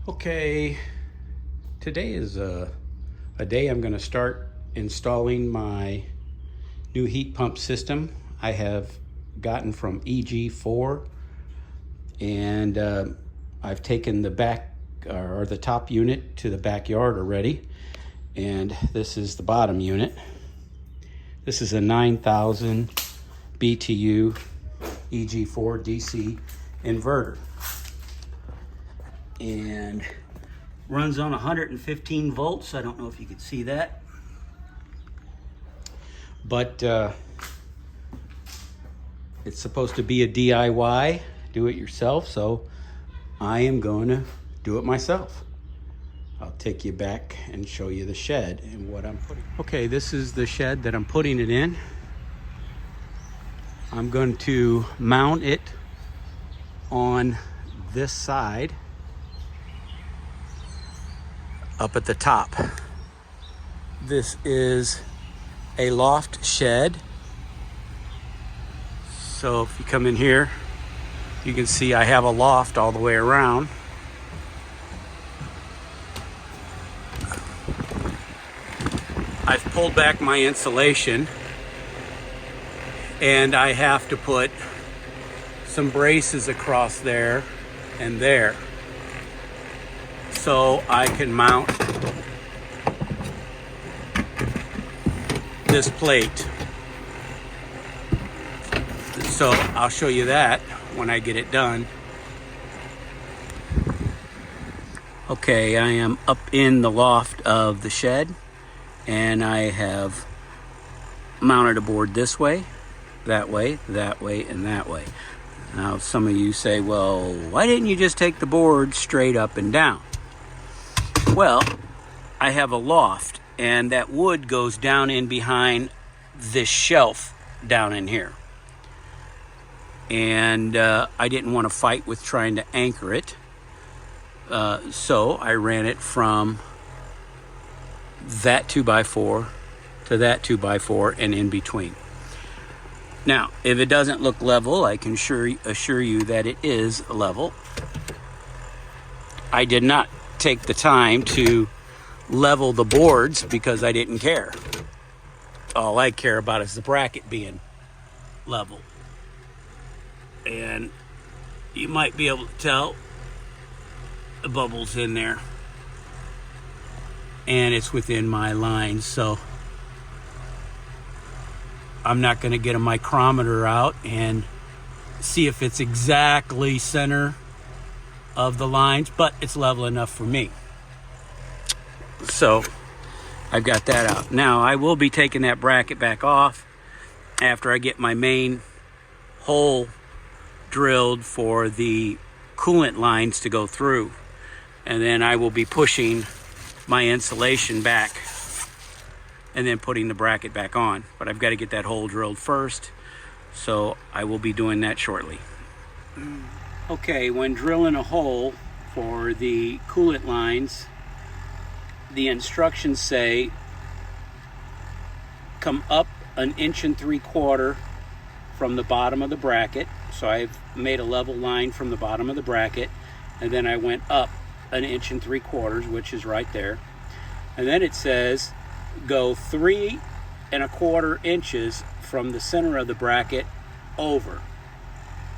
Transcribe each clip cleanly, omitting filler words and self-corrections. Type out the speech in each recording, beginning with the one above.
Okay, today is a day I'm going to start installing my new heat pump system I have gotten from EG4, and I've taken the back or the top unit to the backyard already, and this is the bottom unit. This is a 9,000 BTU EG4 DC inverter, and runs on 115 volts. I don't know if you can see that, but it's supposed to be a DIY, do it yourself, so I am going to do it myself. I'll take you back and show you the shed and what I'm putting. Okay, this is the shed that I'm putting it in. I'm going to mount it on this side up at the top. This is a loft shed. So if you come in here, you can see I have a loft all the way around. I've pulled back my insulation, and I have to put some braces across there and there so I can mount this plate. So I'll show you that when I get it done. Okay, I am up in the loft of the shed, and I have mounted a board this way, that way, that way, and that way. Now some of you say, well, why didn't you just take the board straight up and down? Well, I have a loft, and that wood goes down in behind this shelf down in here. And I didn't want to fight with trying to anchor it. So I ran it from that 2x4 to that 2x4 and in between. Now, if it doesn't look level, I can assure you that it is level. I did not take the time to level the boards because I didn't care. All I care about is the bracket being level. And you might be able to tell the bubbles in there, and it's within my line, so I'm not going to get a micrometer out and see if it's exactly center of the lines, but it's level enough for me. So I've got that out. Now I will be taking that bracket back off after I get my main hole drilled for the coolant lines to go through, and then I will be pushing my insulation back and then putting the bracket back on. But I've got to get that hole drilled first, so I will be doing that shortly. Okay, when drilling a hole for the coolant lines, the instructions say come up 1.75 inches from the bottom of the bracket. So I've made a level line from the bottom of the bracket, and then I went up 1.75 inches, which is right there. And then it says go 3.25 inches from the center of the bracket over.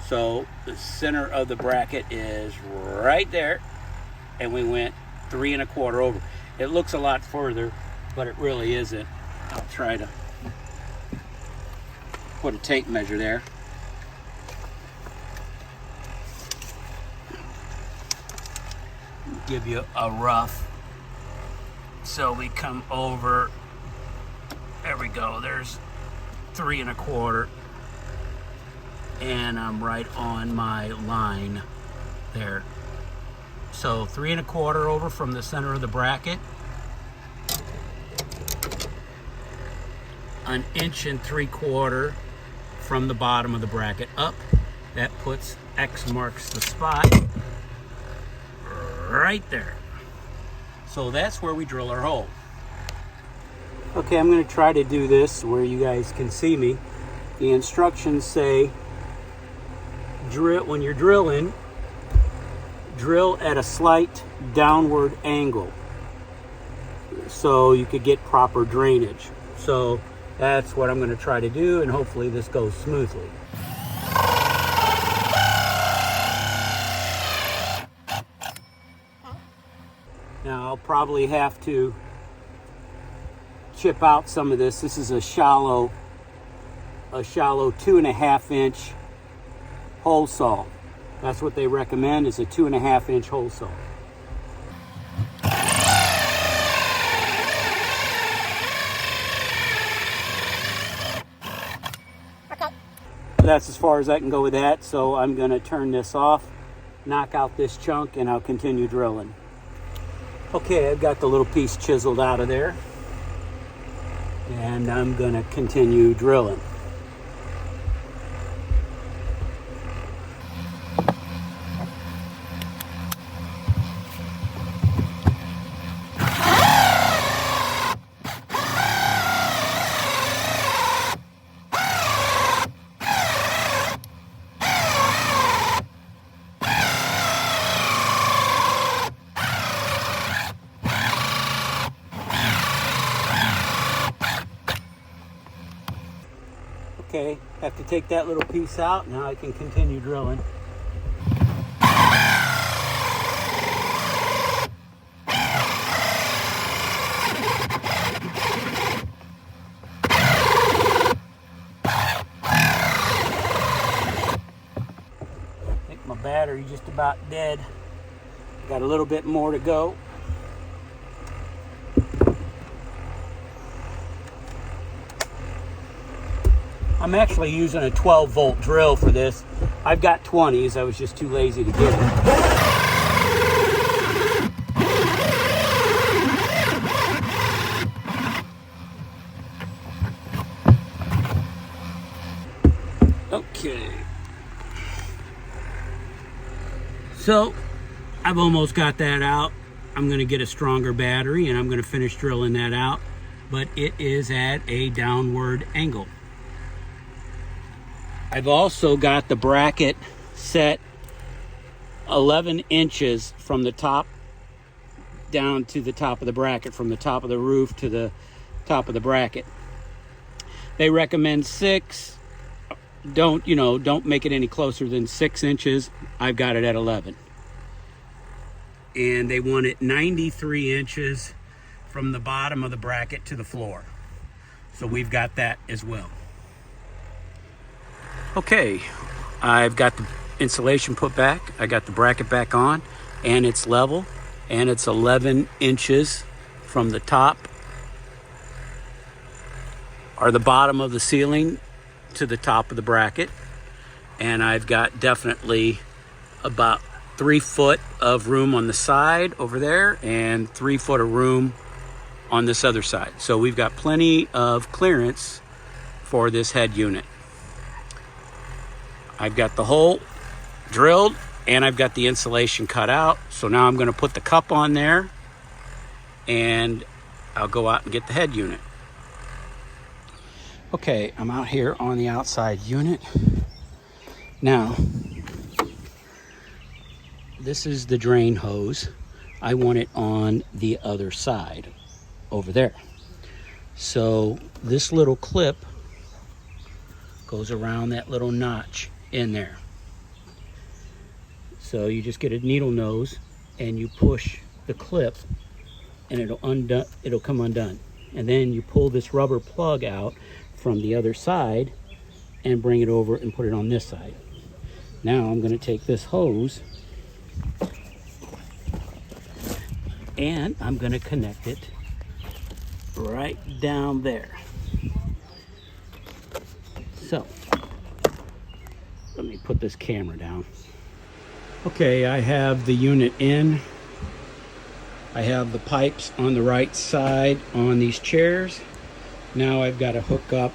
So the center of the bracket is right there, and we went 3.25 over. It looks a lot further, but it really isn't. I'll try to put a tape measure there. Give you a rough. So we come over, there we go, there's 3.25, and I'm right on my line there. So 3.25 over from the center of the bracket, 1.75 inches from the bottom of the bracket up. That puts X marks the spot right there. So that's where we drill our hole. Okay, I'm going to try to do this where you guys can see me. The instructions say when you're drilling, drill at a slight downward angle so you could get proper drainage. So that's what I'm going to try to do, and hopefully this goes smoothly. Now I'll probably have to chip out some of this. This is a shallow 2.5 inch hole saw. That's what they recommend, is a 2.5 inch hole saw. Okay. That's as far as I can go with that, so I'm going to turn this off, knock out this chunk, and I'll continue drilling. Okay, I've got the little piece chiseled out of there, and I'm going to continue drilling. Okay, have to take that little piece out. Now I can continue drilling. I think my battery just about dead. Got a little bit more to go. I'm actually using a 12-volt drill for this. I've got 20s. I was just too lazy to get it. Okay. So, I've almost got that out. I'm going to get a stronger battery and I'm going to finish drilling that out. But it is at a downward angle. I've also got the bracket set 11 inches from the top down to the top of the bracket, from the top of the roof to the top of the bracket. They recommend 6. Don't make it any closer than 6 inches. I've got it at 11. And they want it 93 inches from the bottom of the bracket to the floor. So we've got that as well. Okay, I've got the insulation put back, I got the bracket back on, and it's level, and it's 11 inches from the top or the bottom of the ceiling to the top of the bracket. And I've got definitely about 3 foot of room on the side over there and 3 foot of room on this other side. So we've got plenty of clearance for this head unit. I've got the hole drilled and I've got the insulation cut out. So now I'm going to put the cup on there and I'll go out and get the head unit. Okay, I'm out here on the outside unit. Now, this is the drain hose. I want it on the other side over there. So this little clip goes around that little notch in there. So you just get a needle nose and you push the clip and it'll come undone. And then you pull this rubber plug out from the other side and bring it over and put it on this side. Now I'm going to take this hose and I'm going to connect it right down there. So let me put this camera down. Okay, I have the unit in. I have the pipes on the right side on these chairs. Now I've got to hook up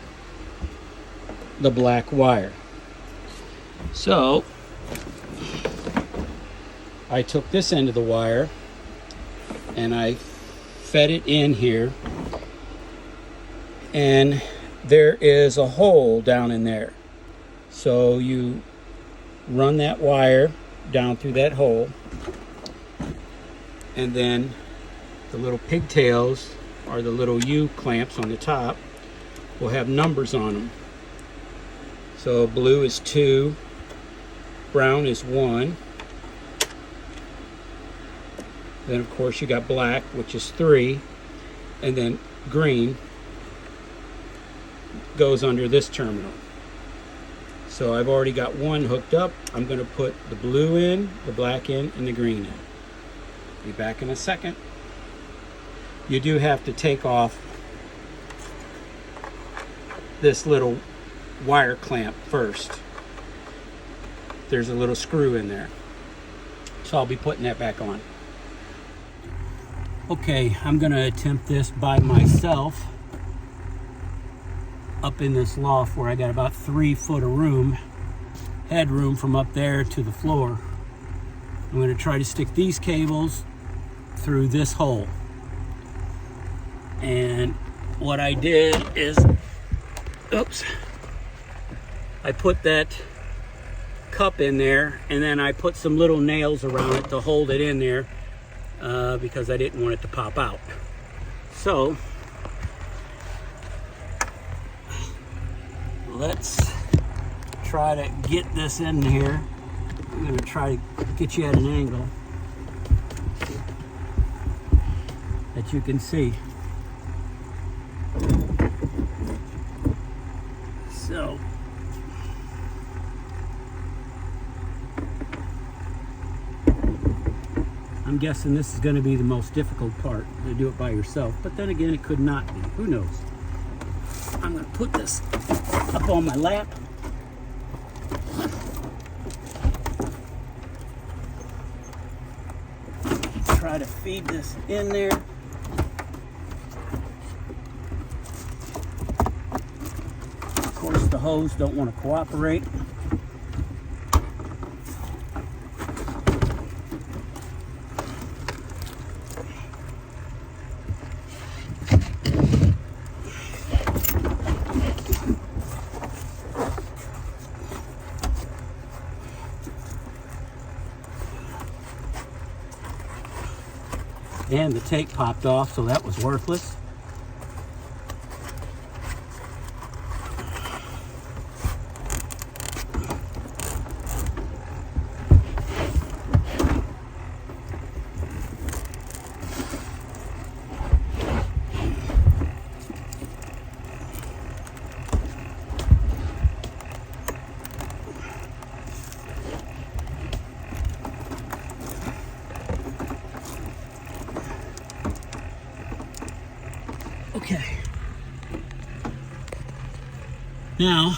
the black wire. So I took this end of the wire and I fed it in here, and there is a hole down in there. So you run that wire down through that hole And then the little pigtails, or the little U clamps on the top, will have numbers on them. So blue is 2, brown is 1. Then of course you got black, which is 3, and then green goes under this terminal. So I've already got one hooked up. I'm going to put the blue in, the black in, and the green in. Be back in a second. You do have to take off this little wire clamp first. There's a little screw in there. So I'll be putting that back on. Okay, I'm going to attempt this by myself up in this loft where I got about 3 foot of room, headroom from up there to the floor. I'm going to try to stick these cables through this hole. And what I did is, oops, I put that cup in there, and then I put some little nails around it to hold it in there because I didn't want it to pop out. So let's try to get this in here. I'm going to try to get you at an angle that you can see. So I'm guessing this is going to be the most difficult part, to do it by yourself, but then again it could not be. Who knows? I'm going to put this up on my lap. Try to feed this in there. Of course, the hose don't want to cooperate. And the tape popped off, so that was worthless. Okay. Now,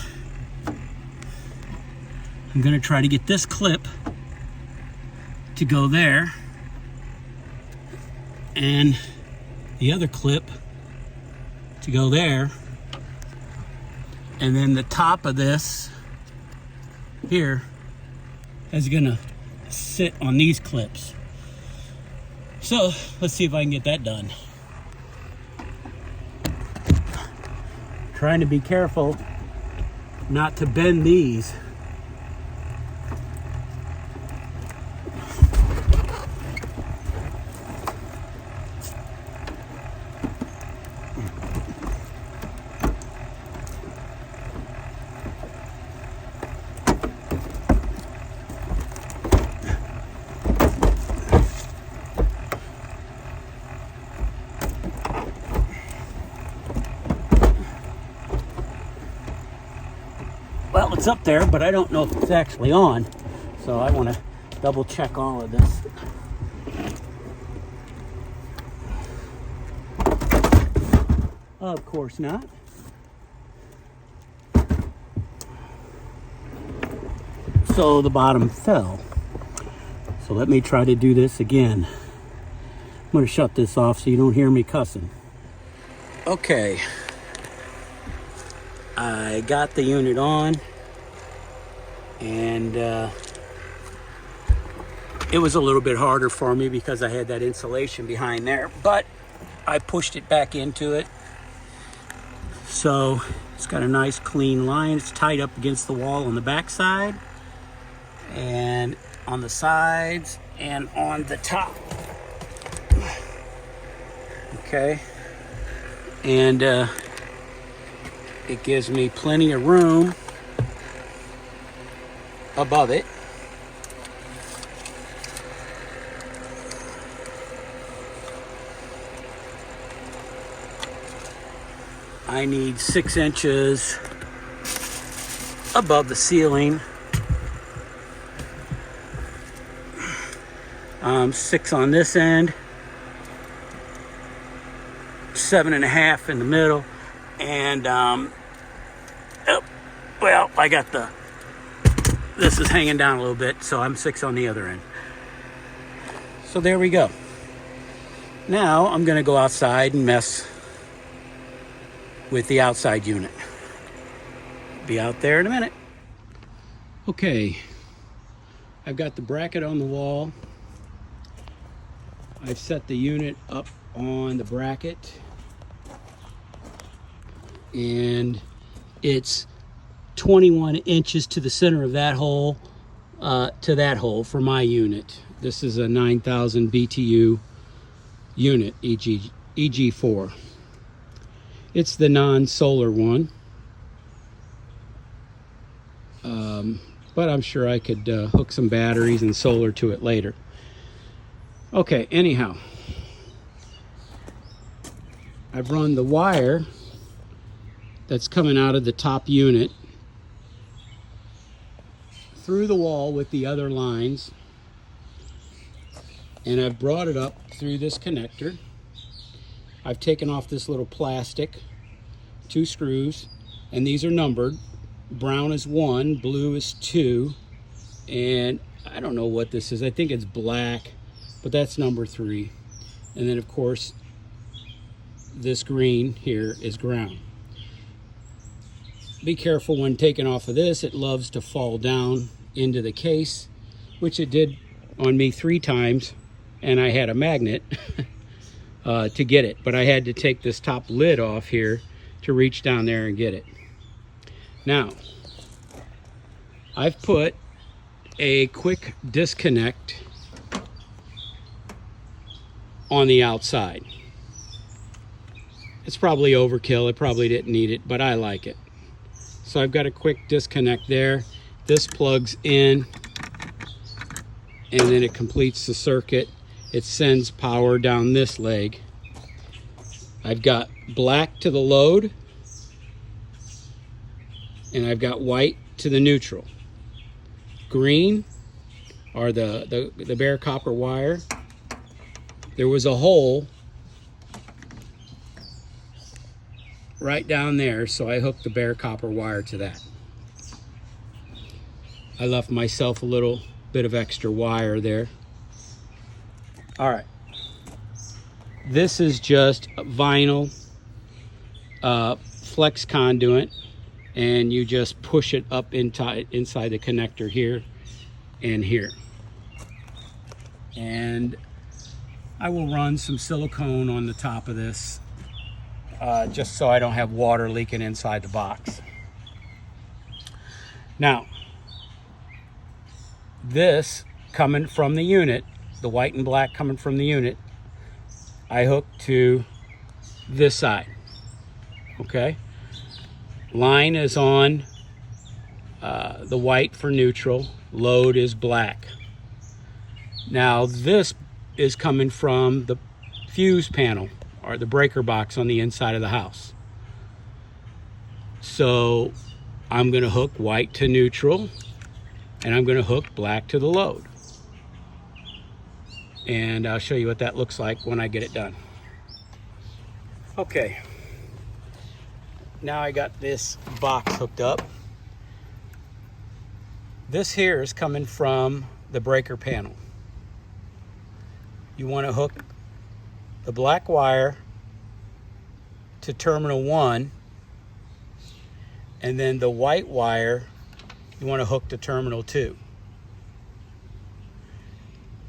I'm going to try to get this clip to go there, and the other clip to go there, and then the top of this here is going to sit on these clips. So, let's see if I can get that done. Trying to be careful not to bend these. Well, it's up there, but I don't know if it's actually on. So I want to double check all of this. Of course not. So the bottom fell. So let me try to do this again. I'm going to shut this off so you don't hear me cussing. Okay. I got the unit on, and it was a little bit harder for me because I had that insulation behind there, but I pushed it back into it. So it's got a nice clean line. It's tied up against the wall on the back side and on the sides and on the top. Okay, and it gives me plenty of room above it. I need 6 inches above the ceiling. 6 on this end, 7.5 in the middle, and well, I got this is hanging down a little bit, so I'm 6 on the other end. So there we go. Now I'm going to go outside and mess with the outside unit. Be out there in a minute. Okay, I've got the bracket on the wall. I've set the unit up on the bracket, and it's 21 inches to the center of that hole to that hole for my unit. This is a 9,000 BTU unit, EG4. It's the non-solar one, but I'm sure I could hook some batteries and solar to it later. Okay, anyhow, I've run the wire that's coming out of the top unit through the wall with the other lines, and I've brought it up through this connector. I've taken off this little plastic, 2 screws, and these are numbered. Brown is 1, blue is 2, and I don't know what this is. I think it's black, but that's number 3. And then of course this green here is ground. Be careful when taking off of this. It loves to fall down into the case, which it did on me 3 times, and I had a magnet to get it, but I had to take this top lid off here to reach down there and get it. Now I've put a quick disconnect on the outside. It's probably overkill. It probably didn't need it, but I like it. So I've got a quick disconnect there. This plugs in, and then it completes the circuit. It sends power down this leg. I've got black to the load, and I've got white to the neutral. Green are the bare copper wire. There was a hole right down there, so I hooked the bare copper wire to that. I left myself a little bit of extra wire there. All right, this is just vinyl flex conduit, and you just push it up inside the connector here and here. And I will run some silicone on the top of this just so I don't have water leaking inside the box. Now, this coming from the unit, the white and black coming from the unit, I hook to this side. Okay, line is on the white for neutral, load is black. Now this is coming from the fuse panel or the breaker box on the inside of the house. So I'm going to hook white to neutral, and I'm going to hook black to the load. And I'll show you what that looks like when I get it done. Okay, now I got this box hooked up. This here is coming from the breaker panel. You want to hook the black wire to terminal 1, and then the white wire you want to hook to terminal 2.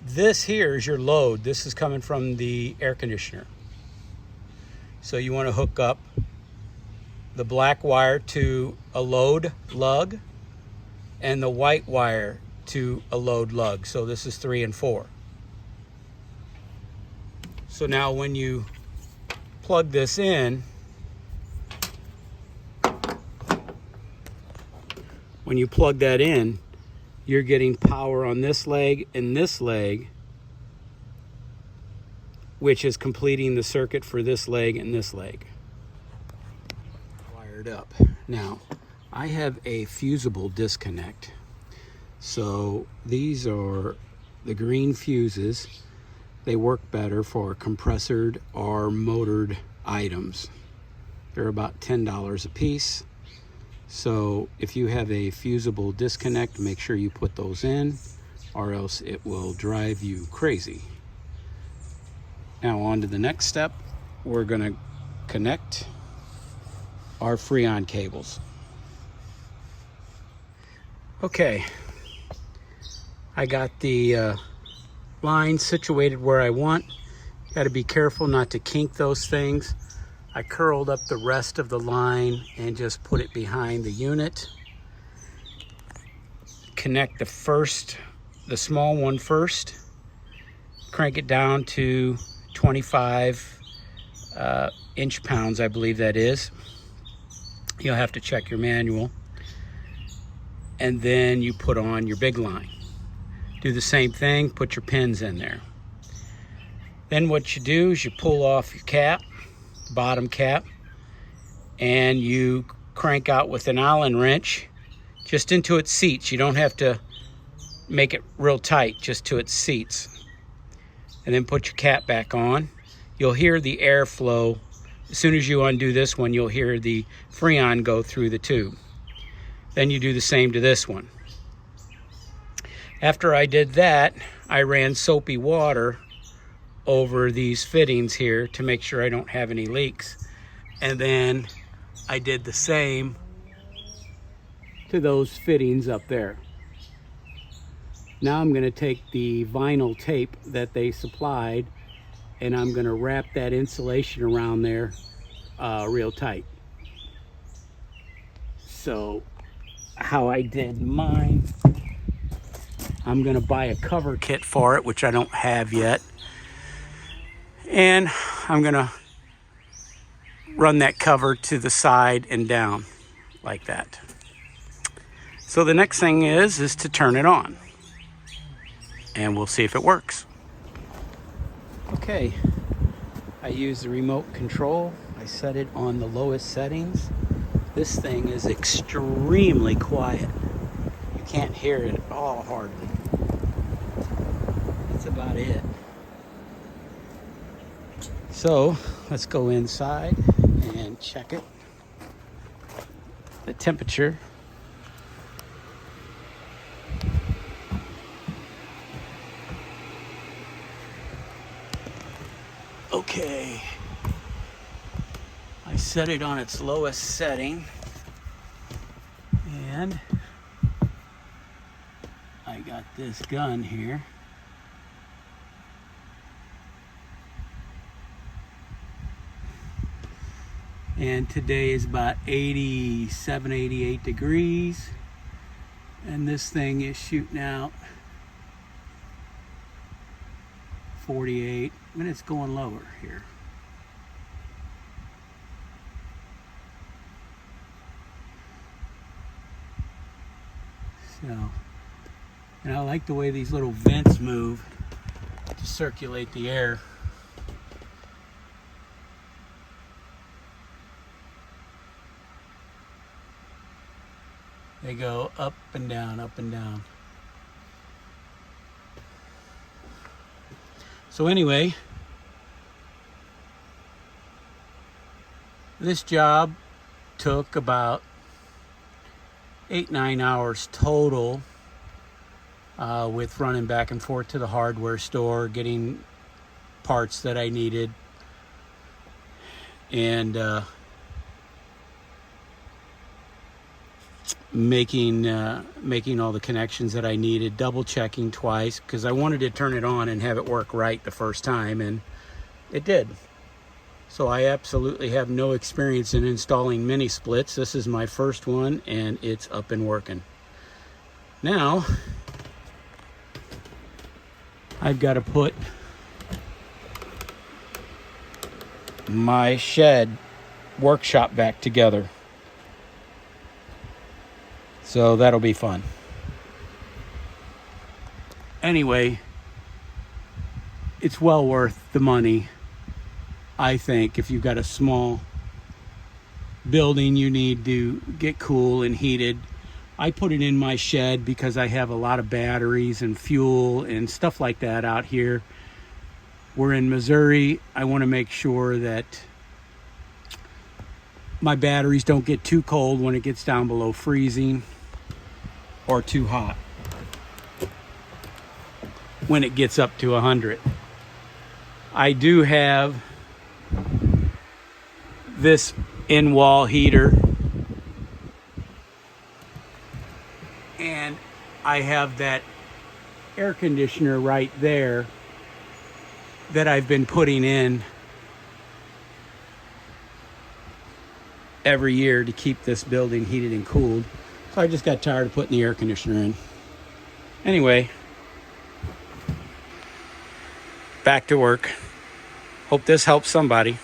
This here is your load. This is coming from the air conditioner. So you want to hook up the black wire to a load lug and the white wire to a load lug. So this is 3 and 4. So now when you plug this in, when you plug that in, you're getting power on this leg and this leg, which is completing the circuit for this leg and this leg. Wired up. Now, I have a fusible disconnect. So these are the green fuses. They work better for compressored or motored items. They're about $10 a piece. So if you have a fusible disconnect, make sure you put those in, or else it will drive you crazy. Now on to the next step. We're gonna connect our Freon cables. Okay, I got the line situated where I want. Got to be careful not to kink those things. I curled up the rest of the line and just put it behind the unit. Connect the small one first. Crank it down to 25 inch-pounds, I believe that is. You'll have to check your manual. And then you put on your big line. Do the same thing, put your pins in there. Then what you do is you pull off your cap, bottom cap, and you crank out with an Allen wrench just into its seats. You don't have to make it real tight, just to its seats. And then put your cap back on. You'll hear the airflow. As soon as you undo this one, you'll hear the Freon go through the tube. Then you do the same to this one. After I did that, I ran soapy water over these fittings here to make sure I don't have any leaks. And then I did the same to those fittings up there. Now I'm going to take the vinyl tape that they supplied and I'm going to wrap that insulation around there real tight. So how I did mine, I'm going to buy a cover kit for it, which I don't have yet. And I'm going to run that cover to the side and down like that. So the next thing is to turn it on. And we'll see if it works. Okay, I use the remote control. I set it on the lowest settings. This thing is extremely quiet. You can't hear it at all hardly. That's about it. So let's go inside and check it. The temperature. Okay, I set it on its lowest setting and I got this gun here. And today is about 87, 88 degrees and this thing is shooting out 48, and it's going lower here. So, and I like the way these little vents move to circulate the air. They go up and down, up and down. So anyway, this job took about 8-9 hours total with running back and forth to the hardware store, getting parts that I needed, and making all the connections that I needed, double checking twice because I wanted to turn it on and have it work right the first time, and it did. So I absolutely have no experience in installing mini splits. This is my first one and it's up and working. Now I've got to put my shed workshop back together. So that'll be fun. Anyway, it's well worth the money, I think. If you've got a small building you need to get cool and heated, I put it in my shed because I have a lot of batteries and fuel and stuff like that out here. We're in Missouri. I want to make sure that my batteries don't get too cold when it gets down below freezing, or too hot when it gets up to 100. I do have this in-wall heater, and I have that air conditioner right there that I've been putting in every year to keep this building heated and cooled. So I just got tired of putting the air conditioner in. Anyway, back to work. Hope this helps somebody.